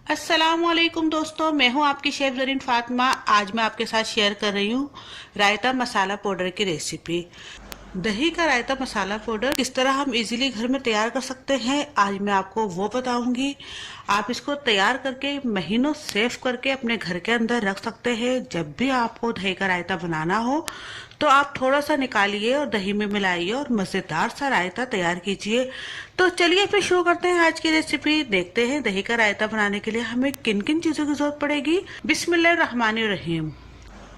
अस्सलामुअलैकुम दोस्तों, मैं हूं आपकी शेफ ज़रीन फातिमा। आज मैं आपके साथ शेयर कर रही हूं रायता मसाला पाउडर की रेसिपी। दही का रायता मसाला पाउडर किस तरह हम इजीली घर में तैयार कर सकते हैं, आज मैं आपको वो बताऊंगी। आप इसको तैयार करके महीनों सेव करके अपने घर के अंदर रख सकते हैं। जब भी आपको दही का रायता बनाना हो तो आप थोड़ा सा निकालिए और दही में मिलाइए और मज़ेदार सा रायता तैयार कीजिए। तो चलिए फिर शुरू करते हैं आज की रेसिपी। देखते हैं दही का रायता बनाने के लिए हमें किन किन चीज़ों की जरूरत पड़ेगी। बिस्मिल्लाहिर्रहमानिर्रहीम।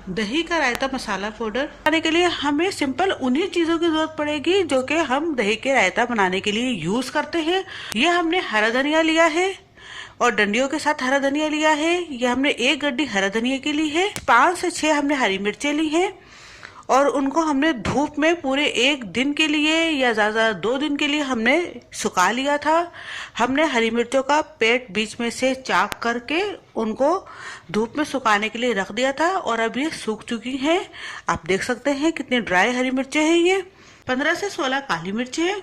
दही का रायता मसाला पाउडर बनाने के लिए हमें सिंपल उन्हीं चीजों की जरूरत पड़ेगी जो कि हम दही के रायता बनाने के लिए यूज करते हैं। ये हमने हरा धनिया लिया है और डंडियों के साथ हरा धनिया लिया है। ये हमने एक गड्डी हरा धनिया की ली है। 5 से 6 हमने हरी मिर्चें ली हैं और उनको हमने धूप में पूरे 1 दिन के लिए या ज़्यादा 2 दिन के लिए हमने सुखा लिया था। हमने हरी मिर्चों का पेट बीच में से चाक करके उनको धूप में सुखाने के लिए रख दिया था और अब ये सूख चुकी हैं। आप देख सकते हैं कितनी ड्राई हरी मिर्चें हैं। ये 15 से 16 काली मिर्चें हैं,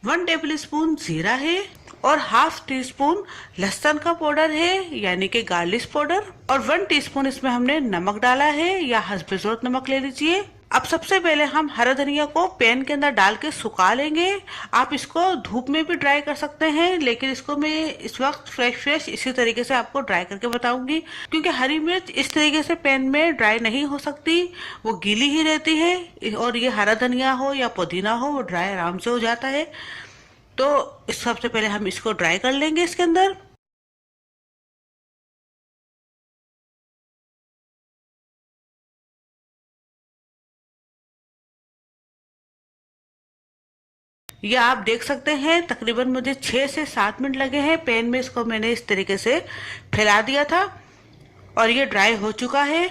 1 टेबल स्पून जीरा है और ½ टीस्पून लहसुन का पाउडर है यानी कि गार्लिक पाउडर, और 1 टीस्पून इसमें हमने नमक डाला है या हस्बे ज़रूरत नमक ले लीजिए। अब सबसे पहले हम हरा धनिया को पैन के अंदर डाल के सुखा लेंगे। आप इसको धूप में भी ड्राई कर सकते हैं, लेकिन इसको मैं इस वक्त फ्रेश इसी तरीके से आपको ड्राई करके बताऊंगी, क्योंकि हरी मिर्च इस तरीके से पैन में ड्राई नहीं हो सकती, वो गीली ही रहती है। और ये हरा धनिया हो या पुदीना हो वो ड्राई आराम से हो जाता है। तो सबसे पहले हम इसको ड्राई कर लेंगे इसके अंदर। ये आप देख सकते हैं तकरीबन मुझे 6 से 7 मिनट लगे हैं। पैन में इसको मैंने इस तरीके से फैला दिया था और ये ड्राई हो चुका है।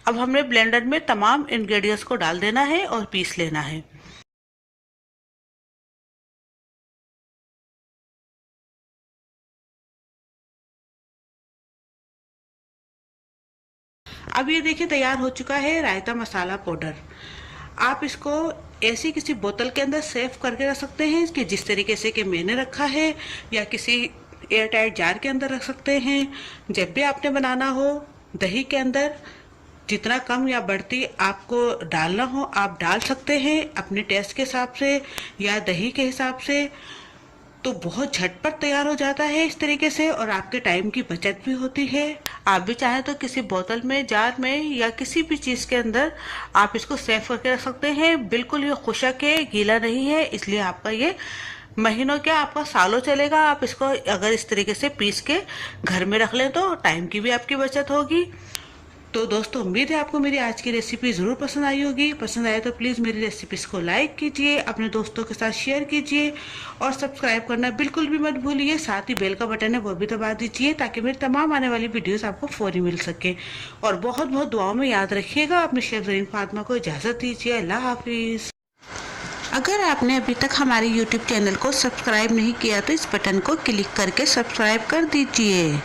अब हमने ब्लेंडर में तमाम इंग्रेडिएंट्स को डाल देना है और पीस लेना है। अब ये देखिए तैयार हो चुका है रायता मसाला पाउडर। आप इसको ऐसी किसी बोतल के अंदर सेव करके रख सकते हैं कि जिस तरीके से कि मैंने रखा है, या किसी एयर टाइट जार के अंदर रख सकते हैं। जब भी आपने बनाना हो दही के अंदर जितना कम या बढ़ती आपको डालना हो आप डाल सकते हैं अपने टेस्ट के हिसाब से या दही के हिसाब से। तो बहुत झटपट तैयार हो जाता है इस तरीके से और आपके टाइम की बचत भी होती है। आप भी चाहें तो किसी बोतल में, जार में या किसी भी चीज के अंदर आप इसको सेव करके रख सकते हैं। बिल्कुल ये खुशक है, गीला नहीं है, इसलिए आपका ये महीनों क्या आपका सालों चलेगा। आप इसको अगर इस तरीके से पीस के घर में रख लें तो टाइम की भी आपकी बचत होगी। तो दोस्तों उम्मीद है आपको मेरी आज की रेसिपी ज़रूर पसंद आई होगी। पसंद आए तो प्लीज़ मेरी रेसिपीज को लाइक कीजिए, अपने दोस्तों के साथ शेयर कीजिए और सब्सक्राइब करना बिल्कुल भी मत भूलिए। साथ ही बेल का बटन है वो भी दबा दीजिए ताकि मेरी तमाम आने वाली वीडियोस आपको फौरी मिल सके। और बहुत बहुत दुआओं में याद रखिएगा। अपने शेफ ज़रीन फातिमा को इजाज़त दीजिए। अल्लाह हाफिज़। अगर आपने अभी तक हमारे YouTube चैनल को सब्सक्राइब नहीं किया तो इस बटन को क्लिक करके सब्सक्राइब कर दीजिए।